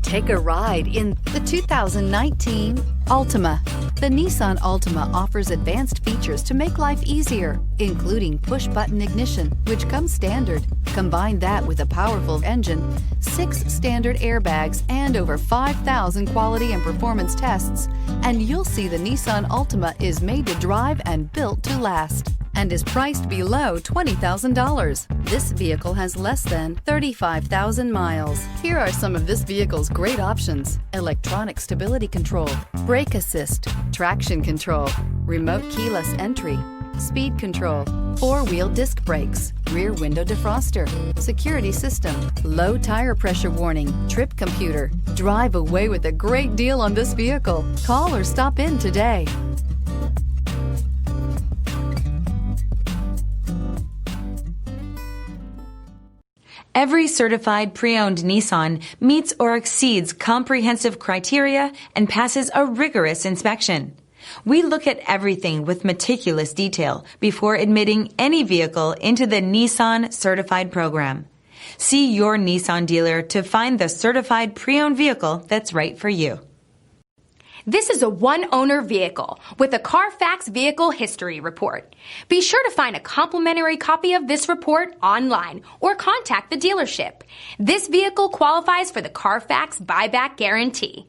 Take a ride in the 2019 Altima. The Nissan Altima offers advanced features to make life easier, including push-button ignition, which comes standard. Combine that with a powerful engine, 6 standard airbags, and over 5,000 quality and performance tests, and you'll see the Nissan Altima is made to drive and built to last, and is priced below $20,000. This vehicle has less than 35,000 miles. Here are some of this vehicle's great options: electronic stability control, brake assist, traction control, remote keyless entry, speed control, 4-wheel disc brakes, rear window defroster, security system, low tire pressure warning, trip computer. Drive away with a great deal on this vehicle. Call or stop in today. Every certified pre-owned Nissan meets or exceeds comprehensive criteria and passes a rigorous inspection. We look at everything with meticulous detail before admitting any vehicle into the Nissan Certified program. See your Nissan dealer to find the certified pre-owned vehicle that's right for you. This is a one-owner vehicle with a Carfax Vehicle History Report. Be sure to find a complimentary copy of this report online or contact the dealership. This vehicle qualifies for the Carfax Buyback Guarantee.